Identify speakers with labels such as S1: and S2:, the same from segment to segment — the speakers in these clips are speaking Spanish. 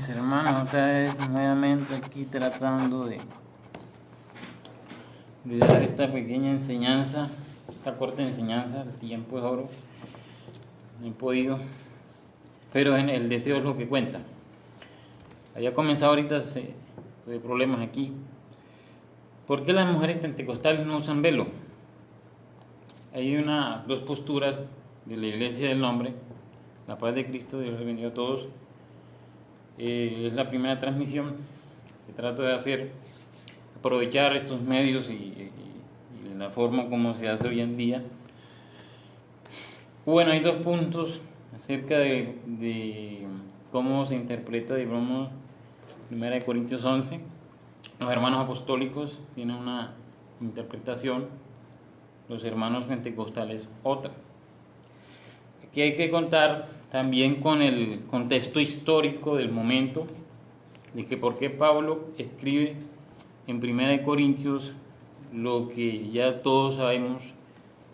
S1: mis hermanos, otra vez nuevamente aquí tratando de dar esta pequeña enseñanza, esta corta enseñanza. El tiempo es oro, no he podido, pero en el deseo es lo que cuenta. Había comenzado ahorita de problemas aquí. ¿Por qué las mujeres pentecostales no usan velo? Hay dos posturas de la Iglesia del Nombre, la paz de Cristo, Dios les bendiga a todos. Es la primera transmisión que trato de hacer, aprovechar estos medios y la forma como se hace hoy en día. Bueno, hay dos puntos acerca de cómo se interpreta, digamos, 1 Corintios 11. Los hermanos apostólicos tienen una interpretación, los hermanos pentecostales otra. Aquí hay que contar también con el contexto histórico del momento, de que por qué Pablo escribe en 1 Corintios lo que ya todos sabemos,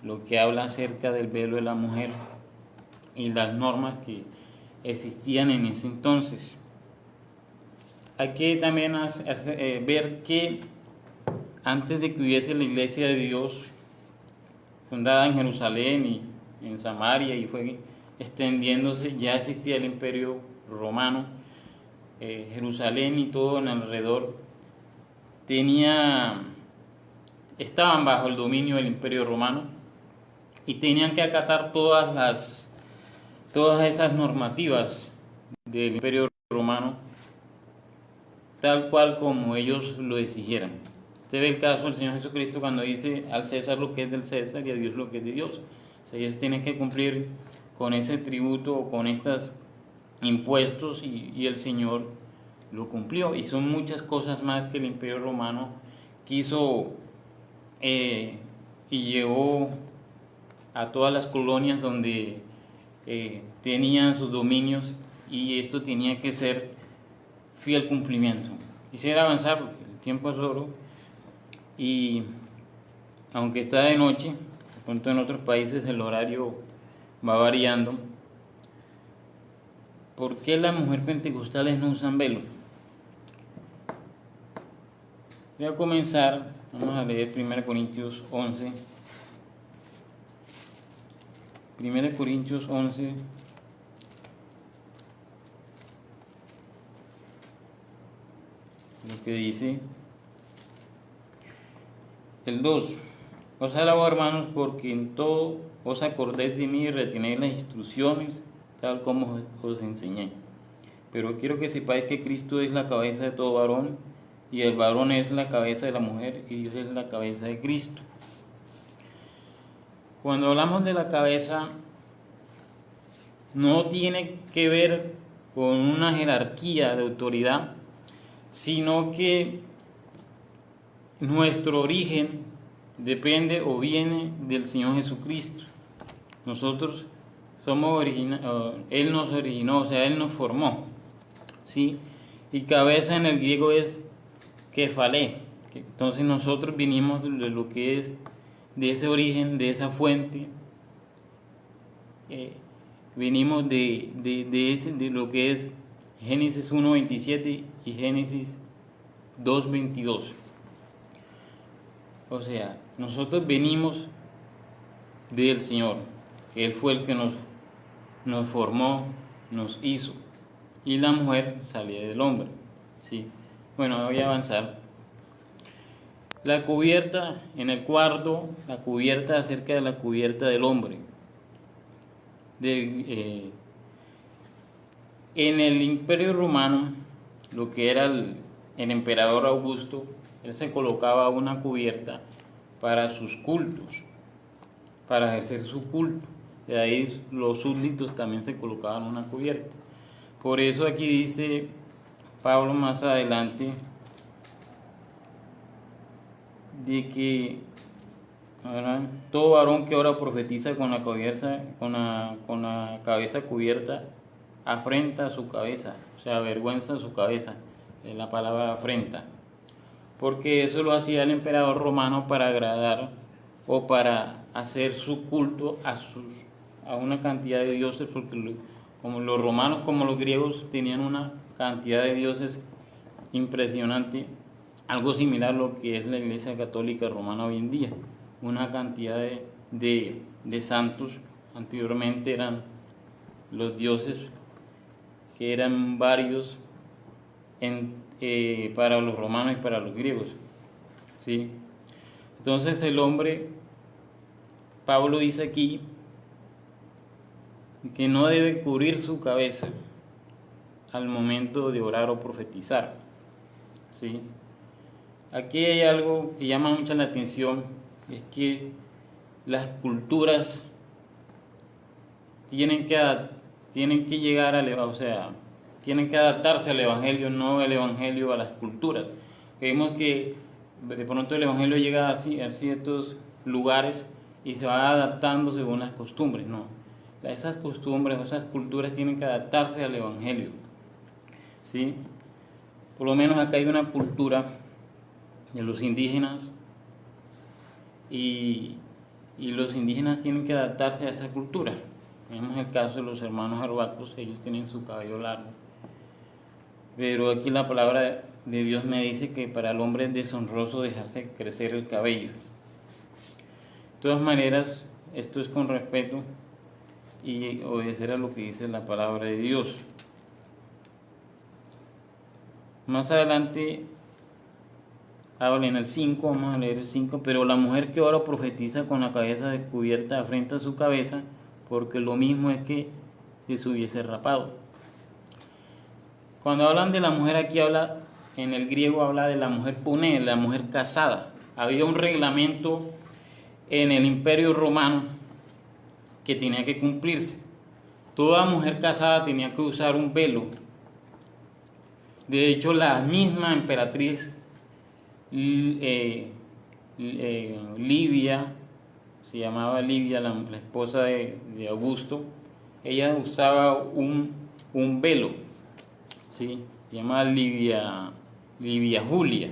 S1: lo que habla acerca del velo de la mujer y las normas que existían en ese entonces. Hay que también ver que antes de que hubiese la Iglesia de Dios fundada en Jerusalén y en Samaria y fue extendiéndose, ya existía el Imperio Romano. Jerusalén y todo en alrededor estaban bajo el dominio del Imperio Romano y tenían que acatar todas esas normativas del Imperio Romano tal cual como ellos lo exigieran. Usted ve el caso del Señor Jesucristo cuando dice al César lo que es del César y a Dios lo que es de Dios. O sea, ellos tienen que cumplir con ese tributo o con estos impuestos y el Señor lo cumplió. Y son muchas cosas más que el Imperio Romano quiso y llevó a todas las colonias donde tenían sus dominios, y esto tenía que ser fiel cumplimiento. Quisiera avanzar porque el tiempo es oro, y aunque está de noche, de pronto en otros países el horario va variando. ¿Por qué las mujeres pentecostales no usan velo? Voy a comenzar, vamos a leer 1 Corintios 11. 1 Corintios 11. Lo que dice el 2: os alabo, hermanos, porque en todo os acordéis de mí y retenéis las instrucciones tal como os enseñé. Pero quiero que sepáis que Cristo es la cabeza de todo varón, y el varón es la cabeza de la mujer, y Dios es la cabeza de Cristo. Cuando hablamos de la cabeza, no tiene que ver con una jerarquía de autoridad, sino que nuestro origen depende o viene del Señor Jesucristo. Nosotros somos Él nos originó, o sea, Él nos formó, ¿sí? Y cabeza en el griego es kefalé. Entonces nosotros vinimos de lo que es, de ese origen, de esa fuente. Venimos de lo que es Génesis 1:27 y Génesis 2:22. O sea, nosotros venimos del Señor. Él fue el que nos formó, nos hizo. Y la mujer salía del hombre, ¿sí? Bueno, voy a avanzar. La cubierta en el cuarto, la cubierta acerca de la cubierta del hombre. En el Imperio Romano, lo que era el emperador Augusto, él se colocaba una cubierta para sus cultos, para ejercer su culto. De ahí los súbditos también se colocaban una cubierta. Por eso aquí dice Pablo más adelante de que todo varón que ahora profetiza con la cabeza cubierta afrenta a su cabeza, o sea, avergüenza a su cabeza, es la palabra afrenta, porque eso lo hacía el emperador romano para agradar o para hacer su culto a una cantidad de dioses, porque como los romanos como los griegos tenían una cantidad de dioses impresionante, algo similar a lo que es la Iglesia Católica Romana hoy en día, una cantidad de santos. Anteriormente eran los dioses, que eran varios para los romanos y para los griegos, ¿sí? Entonces el hombre, Pablo dice aquí, que no debe cubrir su cabeza al momento de orar o profetizar, ¿sí? Aquí hay algo que llama mucho la atención, es que las culturas tienen que llegar tienen que adaptarse al Evangelio, no el Evangelio a las culturas. Vemos que de pronto el Evangelio llega a ciertos lugares y se va adaptando según las costumbres, no. Esas costumbres, esas culturas tienen que adaptarse al Evangelio, ¿sí? Por lo menos acá hay una cultura de los indígenas y los indígenas tienen que adaptarse a esa cultura. Tenemos el caso de los hermanos arhuacos, ellos tienen su cabello largo, pero aquí la palabra de Dios me dice que para el hombre es deshonroso dejarse crecer el cabello. De todas maneras, esto es con respeto y obedecer a lo que dice la palabra de Dios. Más adelante habla en el 5, vamos a leer el 5, pero la mujer que ora o profetiza con la cabeza descubierta afrenta su cabeza, porque lo mismo es que si se hubiese rapado. Cuando hablan de la mujer aquí en el griego habla de la mujer puné, la mujer casada. Había un reglamento en el Imperio Romano que tenía que cumplirse. Toda mujer casada tenía que usar un velo. De hecho, la misma emperatriz Livia, se llamaba Livia, la esposa de Augusto, ella usaba un velo, ¿sí? Se llamaba Livia Julia.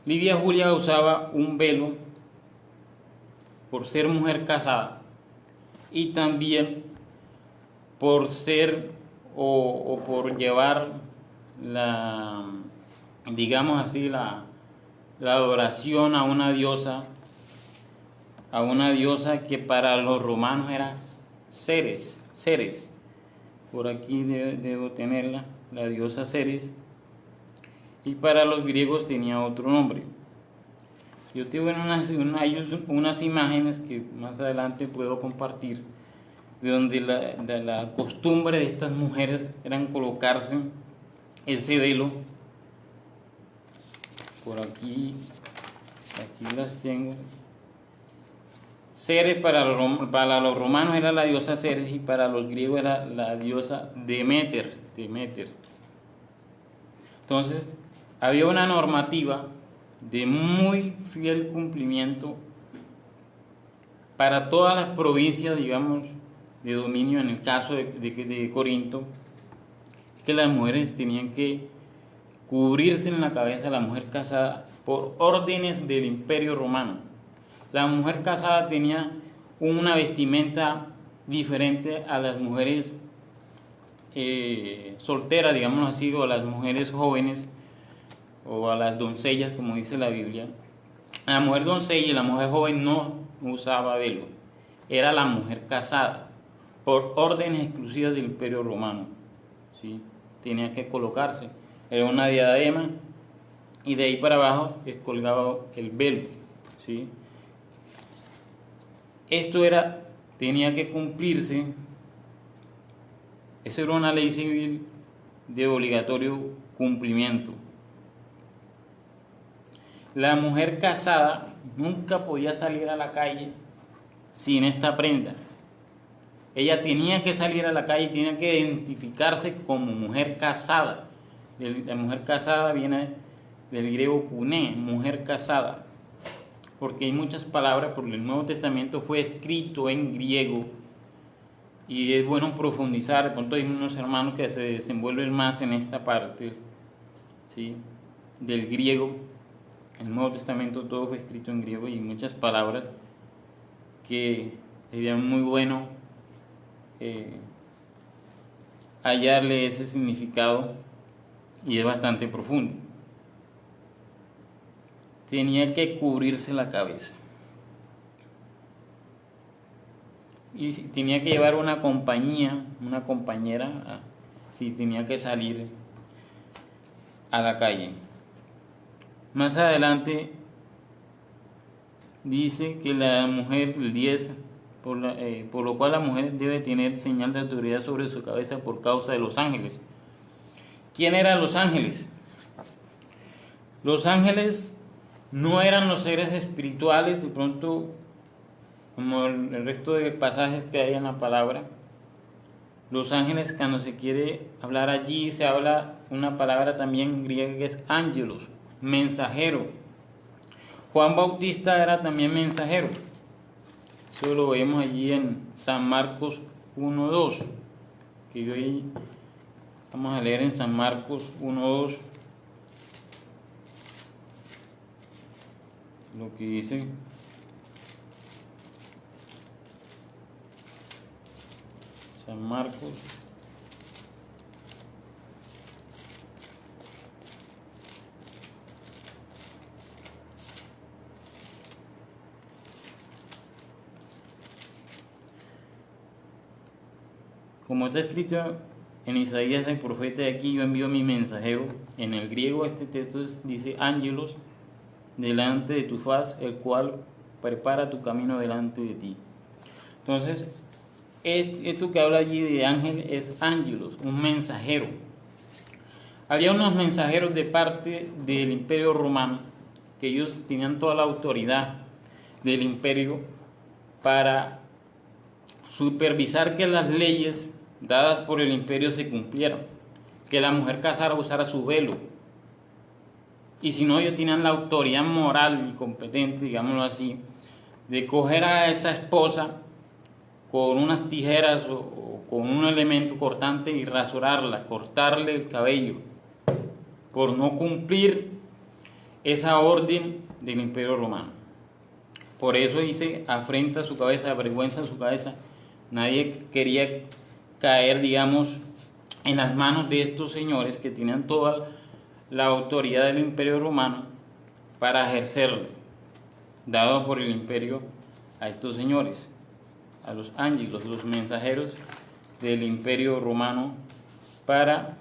S1: Livia Julia usaba un velo por ser mujer casada y también por ser o por llevar digamos así, la adoración a una diosa que para los romanos eran Ceres. Por aquí debo tenerla, la diosa Ceres, y para los griegos tenía otro nombre. Yo tengo unas imágenes que más adelante puedo compartir, de donde la costumbre de estas mujeres eran colocarse ese velo. Por aquí las tengo. Ceres para los romanos era la diosa Ceres y para los griegos era la diosa Demeter. Entonces, había una normativa de muy fiel cumplimiento para todas las provincias, digamos, de dominio. En el caso de Corinto, es que las mujeres tenían que cubrirse en la cabeza, la mujer casada, por órdenes del Imperio Romano. La mujer casada tenía una vestimenta diferente a las mujeres solteras, digamos así, o a las mujeres jóvenes, o a las doncellas, como dice la Biblia. La mujer doncella y la mujer joven no usaba velo, era la mujer casada, por órdenes exclusivas del Imperio Romano, ¿sí? Tenía que colocarse, era una diadema, y de ahí para abajo colgaba el velo, ¿sí? Esto tenía que cumplirse, eso era una ley civil de obligatorio cumplimiento. La mujer casada nunca podía salir a la calle sin esta prenda. Ella tenía que salir a la calle, tenía que identificarse como mujer casada. La mujer casada viene del griego puné, mujer casada, porque hay muchas palabras, porque el Nuevo Testamento fue escrito en griego y es bueno profundizar. De pronto hay unos hermanos que se desenvuelven más en esta parte, ¿sí?, del griego. El Nuevo Testamento todo fue escrito en griego y muchas palabras que sería muy bueno hallarle ese significado y es bastante profundo. Tenía que cubrirse la cabeza. Y tenía que llevar una compañera, si tenía que salir a la calle. Más adelante dice que la mujer, el 10, por lo cual la mujer debe tener señal de autoridad sobre su cabeza por causa de los ángeles. ¿Quién eran los ángeles? Los ángeles no eran los seres espirituales, de pronto, como el resto de pasajes que hay en la palabra. Los ángeles, cuando se quiere hablar allí, se habla una palabra también griega que es ángelos, mensajero. Juan Bautista era también mensajero. Eso lo vemos allí en San Marcos 1:2, que hoy vamos a leer en San Marcos 1:2 lo que dice. San Marcos como está escrito en Isaías el profeta, de aquí yo envío mi mensajero. En el griego este texto dice ángelos, delante de tu faz, el cual prepara tu camino delante de ti. Entonces, esto que habla allí de ángel es ángelos, un mensajero. Había unos mensajeros de parte del Imperio Romano, que ellos tenían toda la autoridad del imperio para supervisar que las leyes dadas por el imperio se cumplieran, que la mujer casada usara su velo, y si no, ellos tenían la autoridad moral y competente, digámoslo así, de coger a esa esposa con unas tijeras o con un elemento cortante y rasurarla, cortarle el cabello, por no cumplir esa orden del Imperio Romano. Por eso dice, afrenta su cabeza, avergüenza su cabeza. Nadie quería caer, digamos, en las manos de estos señores que tenían toda la autoridad del Imperio Romano para ejercerlo, dado por el imperio a estos señores, a los ángelos, los mensajeros del Imperio Romano, para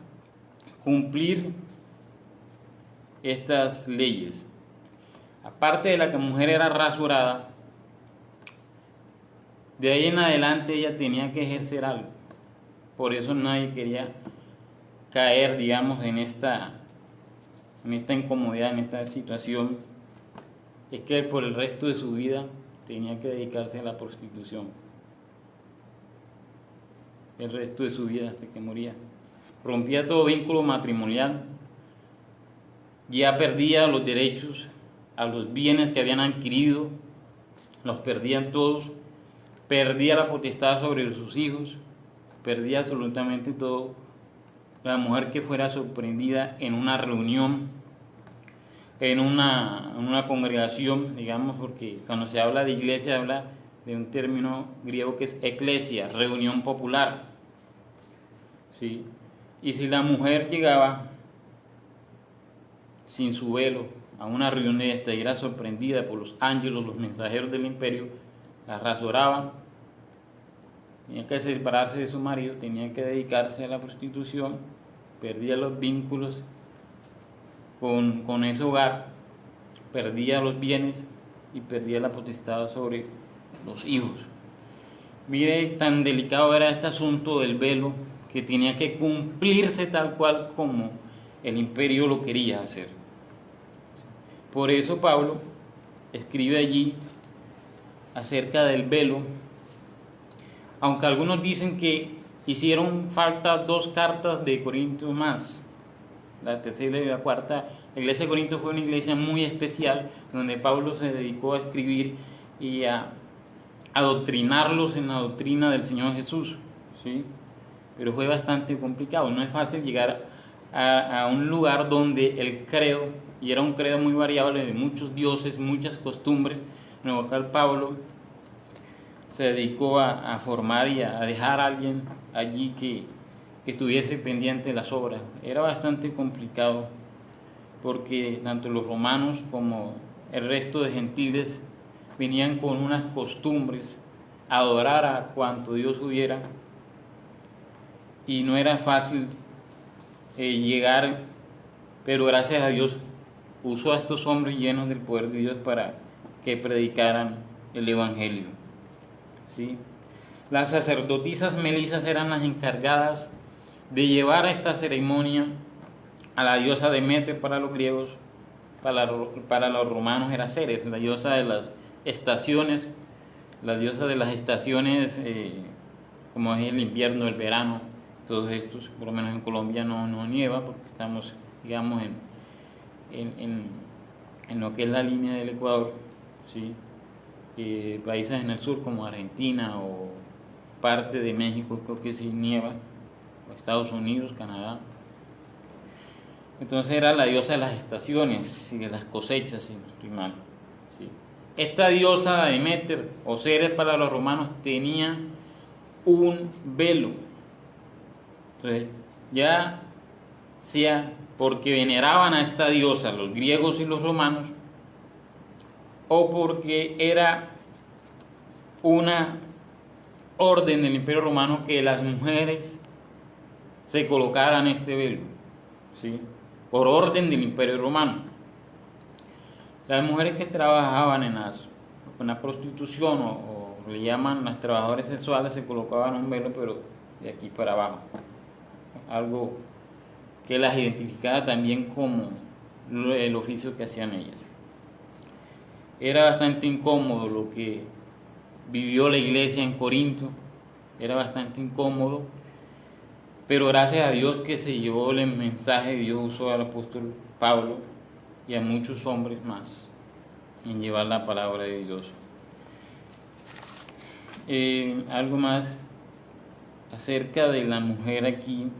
S1: cumplir estas leyes. Aparte de la que la mujer era rasurada, de ahí en adelante ella tenía que ejercer algo. Por eso nadie quería caer, digamos, en esta incomodidad, en esta situación. Es que por el resto de su vida tenía que dedicarse a la prostitución. El resto de su vida hasta que moría. Rompía todo vínculo matrimonial. Ya perdía los derechos a los bienes que habían adquirido. Los perdían todos. Perdía la potestad sobre sus hijos. Perdía absolutamente todo. La mujer que fuera sorprendida en una reunión, en una congregación, digamos, porque cuando se habla de iglesia habla de un término griego que es eclesia, reunión popular, ¿sí? Y si la mujer llegaba sin su velo a una reunión de esta y era sorprendida por los ángelos, los mensajeros del imperio, la rasuraban, tenía que separarse de su marido, tenía que dedicarse a la prostitución, perdía los vínculos con ese hogar, perdía los bienes y perdía la potestad sobre los hijos. Mire tan delicado era este asunto del velo, que tenía que cumplirse tal cual como el imperio lo quería hacer. Por eso Pablo escribe allí acerca del velo, aunque algunos dicen que hicieron falta 2 cartas de Corintios más, la tercera y la cuarta. La iglesia de Corinto fue una iglesia muy especial, donde Pablo se dedicó a escribir y a adoctrinarlos en la doctrina del Señor Jesús, ¿sí? Pero fue bastante complicado. No es fácil llegar a un lugar donde el credo, y era un credo muy variable de muchos dioses, muchas costumbres, en el cual Pablo se dedicó a formar y a dejar a alguien allí que estuviese pendiente de las obras. Era bastante complicado porque tanto los romanos como el resto de gentiles venían con unas costumbres, a adorar a cuanto Dios hubiera, y no era fácil llegar, pero gracias a Dios usó a estos hombres llenos del poder de Dios para que predicaran el Evangelio. ¿Sí? Las sacerdotisas melisas eran las encargadas de llevar a esta ceremonia a la diosa Demeter para los griegos, para los romanos era Ceres, la diosa de las estaciones, la diosa de las estaciones, como es el invierno, el verano, todos estos. Por lo menos en Colombia no nieva porque estamos, digamos, en lo que es la línea del Ecuador, ¿sí? Países en el sur como Argentina o parte de México creo que sí nieva, o Estados Unidos, Canadá. Entonces era la diosa de las estaciones y de las cosechas, si no estoy mal, ¿sí? Esta diosa Demeter o Ceres para los romanos tenía un velo. Entonces ya sea porque veneraban a esta diosa los griegos y los romanos, o porque era una orden del Imperio Romano que las mujeres se colocaran este velo, ¿sí? Por orden del Imperio Romano. Las mujeres que trabajaban en la prostitución o le llaman las trabajadoras sexuales se colocaban un velo, pero de aquí para abajo, algo que las identificaba también como el oficio que hacían ellas. Era bastante incómodo lo que vivió la iglesia en Corinto, era bastante incómodo, pero gracias a Dios que se llevó el mensaje, Dios usó al apóstol Pablo y a muchos hombres más en llevar la palabra de Dios. Algo más acerca de la mujer aquí.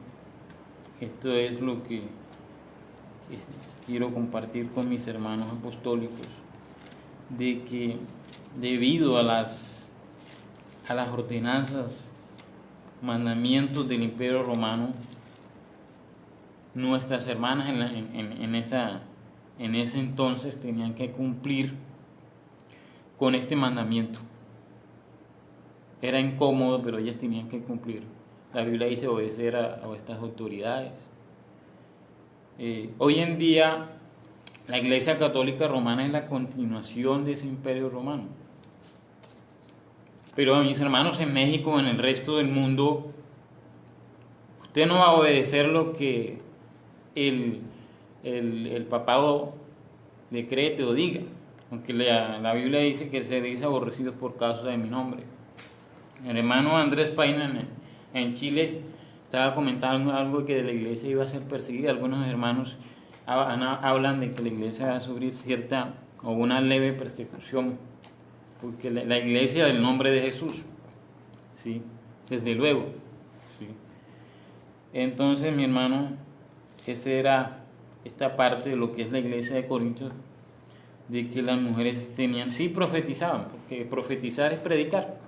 S1: Esto es lo que quiero compartir con mis hermanos apostólicos, de que debido a las ordenanzas, mandamientos del Imperio Romano, nuestras hermanas en ese entonces tenían que cumplir con este mandamiento. Era incómodo, pero ellas tenían que cumplir. La Biblia dice obedecer a estas autoridades. Hoy en día la Iglesia Católica Romana es la continuación de ese Imperio Romano. Pero a mis hermanos en México, en el resto del mundo, usted no va a obedecer lo que el papado decrete o diga, aunque la Biblia dice que seréis aborrecidos por causa de mi nombre. El hermano Andrés Paina en Chile estaba comentando algo que de la iglesia iba a ser perseguida. Algunos hermanos hablan de que la iglesia va a sufrir cierta o una leve persecución, porque la iglesia del nombre de Jesús, ¿sí? Desde luego, ¿sí? Entonces, mi hermano, esa era esta parte de lo que es la iglesia de Corintios, de que las mujeres tenían, sí profetizaban, porque profetizar es predicar,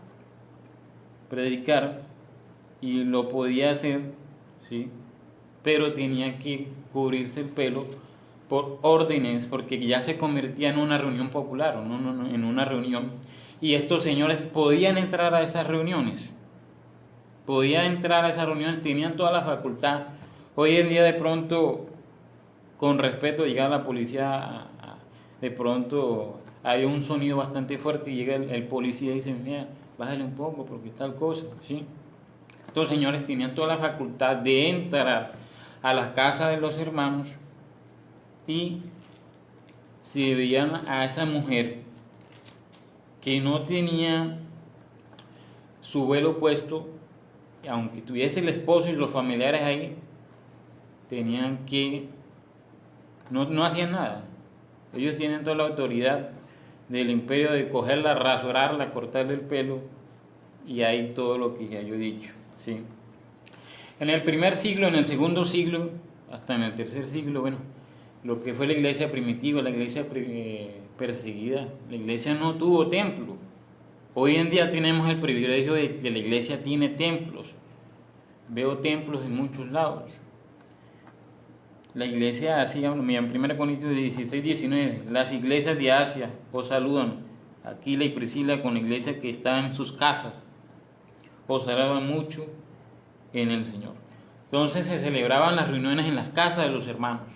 S1: y lo podía hacer, ¿sí? Pero tenía que cubrirse el pelo por órdenes, porque ya se convertía en una reunión popular, no, en una reunión, y estos señores podían entrar a esas reuniones, tenían toda la facultad. Hoy en día de pronto, con respeto, llega la policía, de pronto hay un sonido bastante fuerte y llega el policía y dice, mira, bájale un poco porque tal cosa, ¿sí? Estos señores tenían toda la facultad de entrar a la casa de los hermanos, y si veían a esa mujer que no tenía su velo puesto, aunque tuviese el esposo y los familiares ahí, tenían que, no hacían nada. Ellos tienen toda la autoridad del imperio de cogerla, rasurarla, cortarle el pelo, y ahí todo lo que ya yo he dicho, ¿sí? En el primer siglo, en el segundo siglo, hasta en el tercer siglo, bueno, lo que fue la iglesia primitiva, la iglesia perseguida, la iglesia no tuvo templo. Hoy en día tenemos el privilegio de que la iglesia tiene templos veo templos en muchos lados. La iglesia, así en 1 Corintios 16, 19, las iglesias de Asia os saludan, Aquila y Priscila con la iglesia que está en sus casas, os alaban mucho en el Señor. Entonces se celebraban las reuniones en las casas de los hermanos.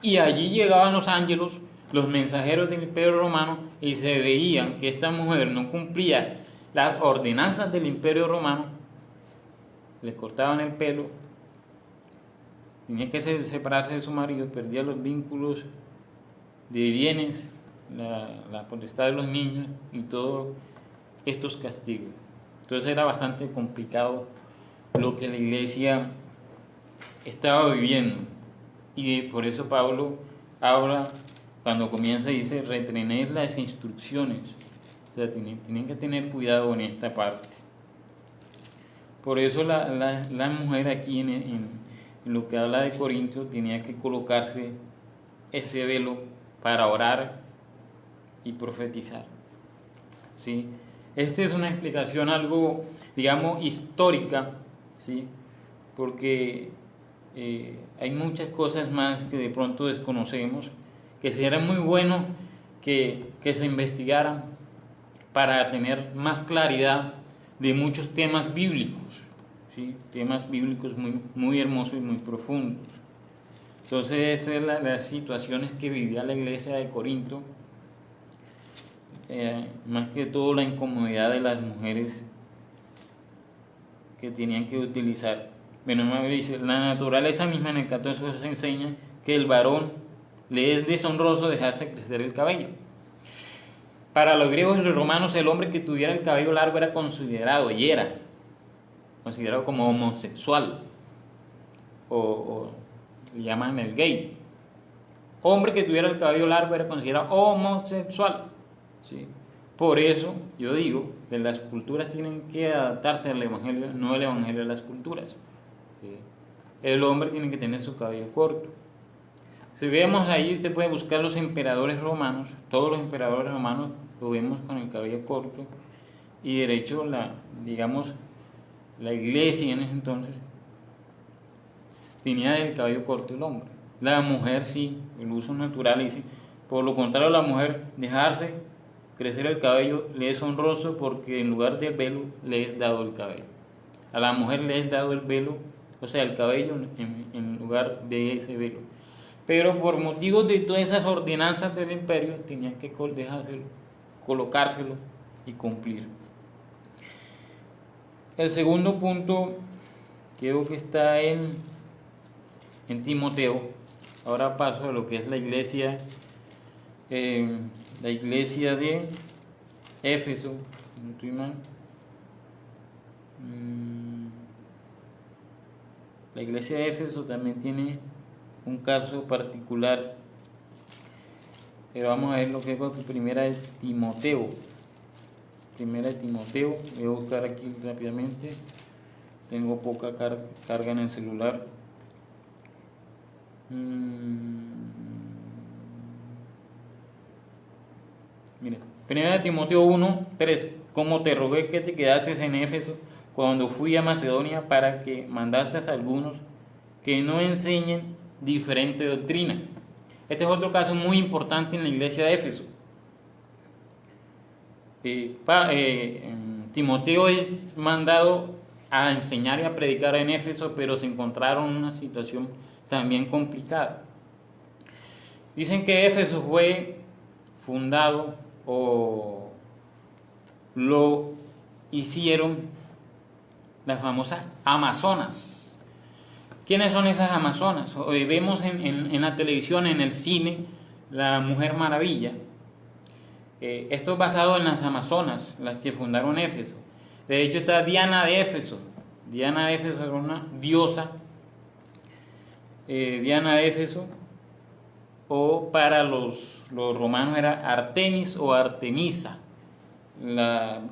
S1: Y allí llegaban los ángeles, los mensajeros del Imperio Romano, y se veían que esta mujer no cumplía las ordenanzas del Imperio Romano, le cortaban el pelo, tenía que separarse de su marido, perdía los vínculos de bienes, la potestad de los niños y todos estos castigos. Entonces era bastante complicado lo que la iglesia estaba viviendo. Y por eso Pablo habla, cuando comienza, dice, retened las instrucciones. O sea, tienen que tener cuidado en esta parte. Por eso la mujer aquí en lo que habla de Corintios tenía que colocarse ese velo para orar y profetizar. ¿Sí? Esta es una explicación algo, digamos, histórica, ¿sí? Porque hay muchas cosas más que de pronto desconocemos, que sería muy bueno que se investigaran para tener más claridad de muchos temas bíblicos, ¿sí? Temas bíblicos muy, muy hermosos y muy profundos. Entonces, esas son las situaciones que vivía la iglesia de Corinto, más que todo la incomodidad de las mujeres que tenían que utilizar. Bueno, me dice, la naturaleza misma en el 14 se enseña que el varón le es deshonroso dejarse crecer el cabello. Para los griegos y los romanos, el hombre que tuviera el cabello largo era considerado como homosexual, o le llaman el gay. Hombre que tuviera el cabello largo era considerado homosexual, ¿sí? Por eso yo digo que las culturas tienen que adaptarse al evangelio, no el evangelio a las culturas, ¿sí? El hombre tiene que tener su cabello corto. Si vemos ahí, usted puede buscar los emperadores romanos, todos los emperadores romanos lo vemos con el cabello corto, y de hecho la iglesia en ese entonces tenía el cabello corto el hombre. La mujer sí, el uso natural, y sí. Por lo contrario, la mujer dejarse crecer el cabello le es honroso, porque en lugar del velo le es dado el cabello. A la mujer le es dado el velo, o sea, el cabello en lugar de ese velo. Pero por motivos de todas esas ordenanzas del imperio, tenían que dejárselo, colocárselo y cumplir. El segundo punto, creo que está en Timoteo. Ahora paso a lo que es la iglesia de Éfeso, no estoy mal. La iglesia de Éfeso también tiene un caso particular, pero vamos a ver lo que es primera de Timoteo. Voy a buscar aquí rápidamente, tengo poca carga en el celular. Mira, primera de Timoteo 1:3, como te rogué que te quedases en Éfeso cuando fui a Macedonia, para que mandases a algunos que no enseñen diferente doctrina. Este es otro caso muy importante en la iglesia de Éfeso. Timoteo es mandado a enseñar y a predicar en Éfeso, pero se encontraron en una situación también complicada. Dicen que Éfeso fue fundado, o lo hicieron, las famosas amazonas. ¿Quiénes son esas amazonas? Hoy vemos en la televisión, en el cine, la Mujer Maravilla. Esto es basado en las amazonas, las que fundaron Éfeso. De hecho está Diana de Éfeso. Diana de Éfeso era una diosa. Diana de Éfeso, o para los romanos era Artemis o Artemisa.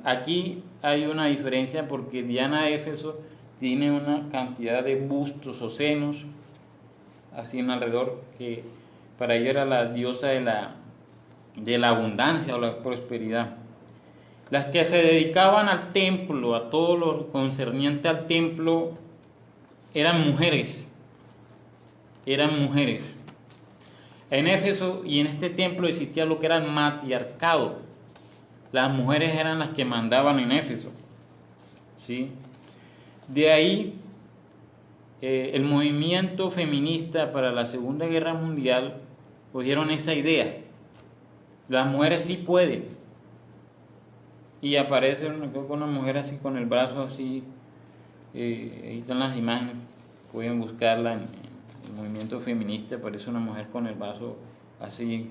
S1: Aquí hay una diferencia, porque Diana de Éfeso tiene una cantidad de bustos o senos así en alrededor, que para ella era la diosa de la abundancia o la prosperidad. Las que se dedicaban al templo, a todo lo concerniente al templo, eran mujeres. Eran mujeres. En Éfeso y en este templo existía lo que era el matriarcado. Las mujeres eran las que mandaban en Éfeso. ¿Sí? De ahí el movimiento feminista para la Segunda Guerra Mundial cogieron esa idea. Las mujeres sí pueden. Y aparece una mujer así con el brazo así. Ahí están las imágenes. Pueden buscarla en el movimiento feminista. Aparece una mujer con el brazo así,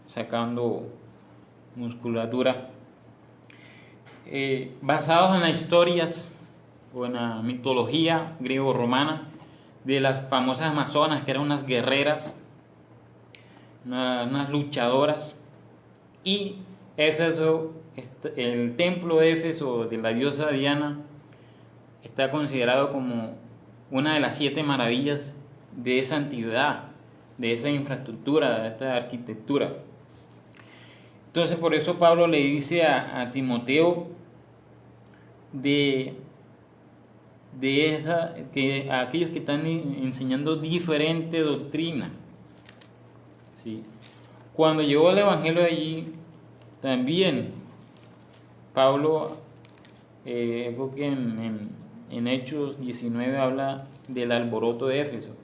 S1: sacando musculatura. Basados en las historias o en la mitología griego-romana de las famosas amazonas, que eran unas guerreras, unas luchadoras. Y Éfeso, el templo de Éfeso de la diosa Diana, está considerado como una de las 7 maravillas de esa antigüedad, de esa infraestructura, de esta arquitectura. Entonces por eso Pablo le dice a Timoteo que a aquellos que están enseñando diferente doctrina. ¿Sí? Cuando llegó el evangelio allí, también Pablo, creo que en Hechos 19 habla del alboroto de Éfeso.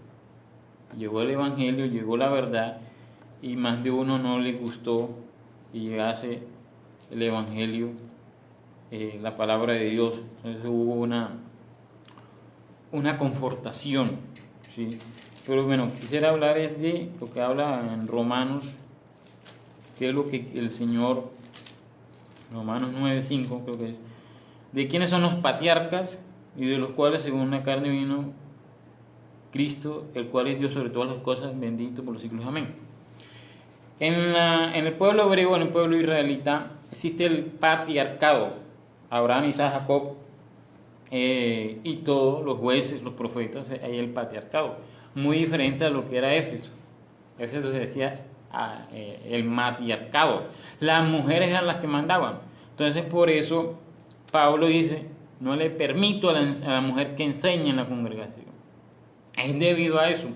S1: Llegó el evangelio, llegó la verdad, y más de uno no le gustó y llegase el evangelio, la palabra de Dios. Entonces hubo una confortación, ¿sí? Pero bueno, quisiera hablar de lo que habla en Romanos, que es lo que el Señor, Romanos 9:5 creo que es, de quiénes son los patriarcas y de los cuales según la carne vino Cristo, el cual es Dios sobre todas las cosas, bendito por los siglos, amén. En el pueblo hebreo, en el pueblo israelita, existe el patriarcado, Abraham, Isaac, Jacob, y todos los jueces, los profetas, hay el patriarcado, muy diferente a lo que era Éfeso. Éfeso se decía el matriarcado, las mujeres eran las que mandaban. Entonces por eso Pablo dice, no le permito a la mujer que enseñe en la congregación. Es debido a eso,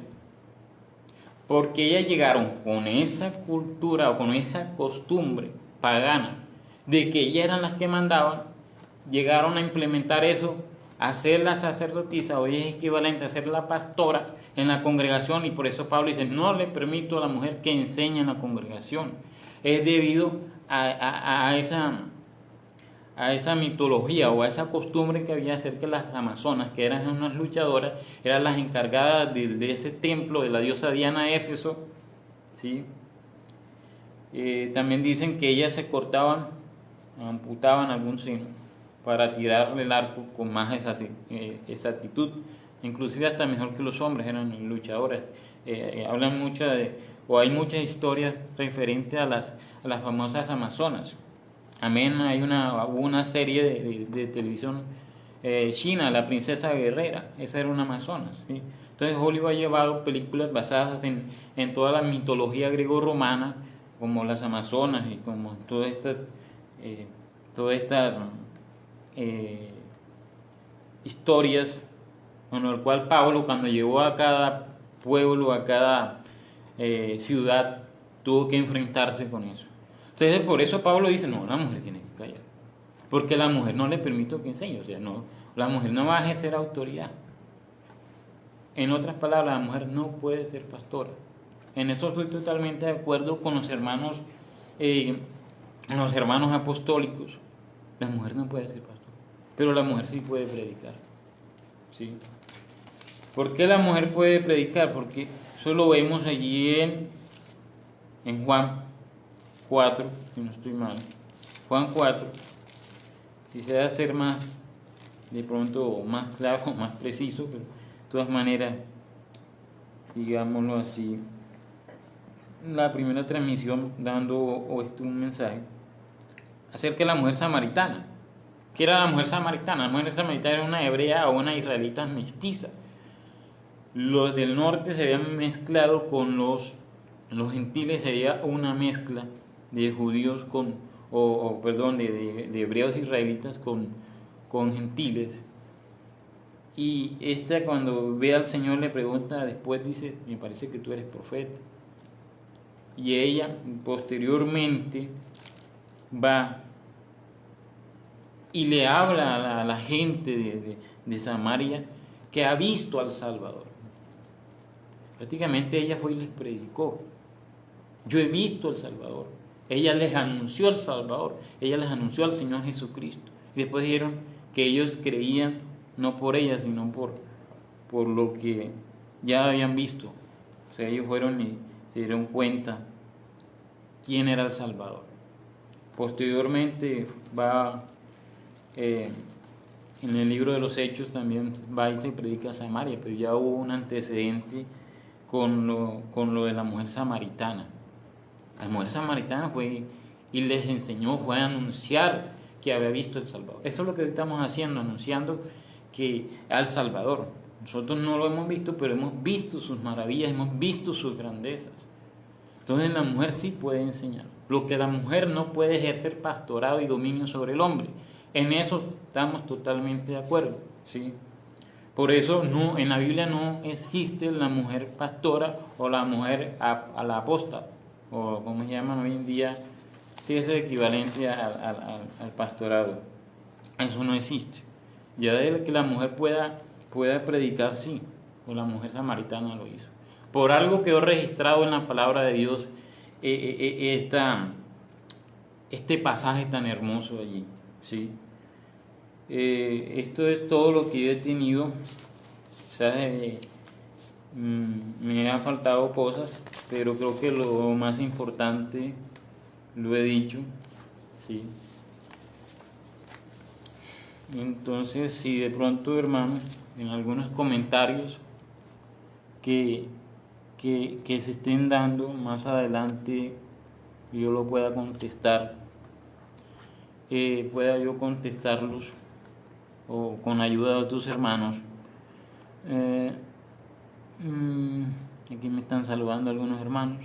S1: porque ellas llegaron con esa cultura o con esa costumbre pagana de que ellas eran las que mandaban, llegaron a implementar eso, a ser la sacerdotisa, hoy es equivalente a ser la pastora en la congregación, y por eso Pablo dice, no le permito a la mujer que enseñe en la congregación. Es debido a esa mitología o a esa costumbre que había de hacer que las amazonas, que eran unas luchadoras, eran las encargadas de ese templo de la diosa Diana de Éfeso, ¿sí? También dicen que ellas se cortaban, amputaban algún seno para tirarle el arco con más exactitud, inclusive hasta mejor que los hombres, eran luchadores. Hablan mucho o hay muchas historias referentes a las famosas amazonas. Amén, hubo una serie de televisión china, La Princesa Guerrera, esa era una amazonas, ¿sí? Entonces Hollywood ha llevado películas basadas en toda la mitología griego-romana, como las amazonas y como todas estas historias, con el cual Pablo, cuando llegó a cada pueblo, a cada ciudad, tuvo que enfrentarse con eso. Entonces por eso Pablo dice, no, la mujer tiene que callar, porque la mujer no le permito que enseñe, o sea, no, la mujer no va a ejercer autoridad. En otras palabras, la mujer no puede ser pastora. En eso estoy totalmente de acuerdo con los hermanos apostólicos. La mujer no puede ser pastora, pero la mujer sí puede predicar, ¿sí? ¿Por qué la mujer puede predicar? Porque eso lo vemos allí en Juan 4, si no estoy mal. Juan 4, quisiera ser más, de pronto, más claro, más preciso, pero de todas maneras, digámoslo así, la primera transmisión dando un mensaje acerca de la mujer samaritana. ¿Qué era la mujer samaritana? La mujer samaritana era una hebrea o una israelita mestiza. Los del norte se habían mezclado con los gentiles, sería una mezcla de judíos perdón, de hebreos israelitas con gentiles. Y esta, cuando ve al Señor, le pregunta, después dice, me parece que tú eres profeta. Y ella posteriormente va y le habla a la gente de Samaria que ha visto al Salvador. Prácticamente ella fue y les predicó: yo he visto al Salvador. Ella les anunció al Salvador, ella les anunció al Señor Jesucristo. Y después dijeron que ellos creían no por ella, sino por lo que ya habían visto. O sea, ellos fueron y se dieron cuenta quién era el Salvador. Posteriormente va, en el libro de los Hechos también va y se predica a Samaria, pero ya hubo un antecedente con lo de la mujer samaritana. La mujer samaritana fue y les enseñó, fue a anunciar que había visto el Salvador. Eso es lo que estamos haciendo, anunciando que al Salvador. Nosotros no lo hemos visto, pero hemos visto sus maravillas, hemos visto sus grandezas. Entonces la mujer sí puede enseñar. Lo que la mujer no puede ejercer pastorado y dominio sobre el hombre. En eso estamos totalmente de acuerdo, ¿sí? Por eso no, en la Biblia no existe la mujer pastora o la mujer a la apóstata, o como se llaman hoy en día, sí es el equivalente al pastorado. Eso no existe. Ya de que la mujer pueda predicar, sí, o la mujer samaritana lo hizo. Por algo quedó registrado en la palabra de Dios este pasaje tan hermoso allí, ¿sí? Esto es todo lo que yo he tenido. O sea, me han faltado cosas, pero creo que lo más importante lo he dicho, ¿sí? Entonces, si de pronto, hermano, en algunos comentarios que se estén dando más adelante, yo lo pueda contestar, pueda yo contestarlos, o con ayuda de otros hermanos. Aquí me están saludando algunos hermanos.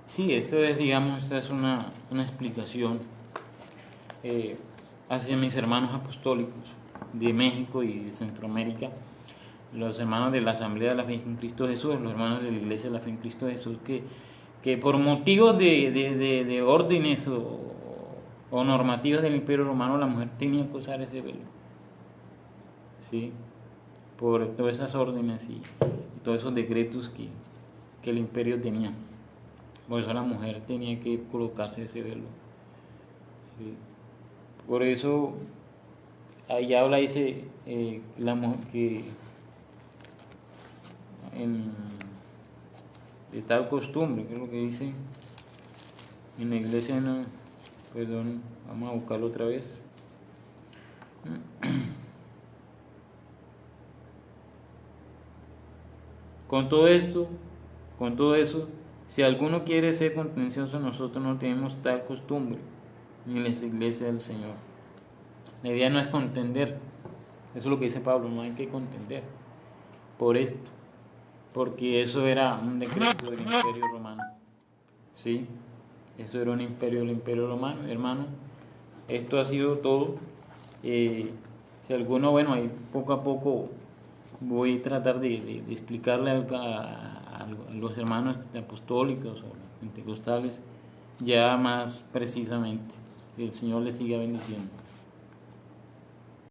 S1: Sí, esto es, digamos, esta es una explicación hacia mis hermanos apostólicos de México y de Centroamérica, los hermanos de la Asamblea de la Fe en Cristo Jesús, los hermanos de la Iglesia de la Fe en Cristo Jesús, que por motivos de órdenes o normativas del Imperio Romano, la mujer tenía que usar ese velo, ¿sí? Por todas esas órdenes y todos esos decretos que el imperio tenía. Por eso la mujer tenía que colocarse ese velo, ¿sí? Por eso ahí habla, dice la mujer que de tal costumbre, que es lo que dice en la iglesia, no, perdón, vamos a buscarlo otra vez. Con todo eso, si alguno quiere ser contencioso, nosotros no tenemos tal costumbre, ni en las iglesias del Señor. La idea no es contender, eso es lo que dice Pablo, no hay que contender por esto, porque eso era un decreto del Imperio Romano, ¿sí? Eso era un imperio del Imperio Romano, hermano. Esto ha sido todo. Si alguno, bueno, ahí poco a poco voy a tratar de explicarle a los hermanos apostólicos o pentecostales ya más precisamente. Que el Señor les siga bendiciendo.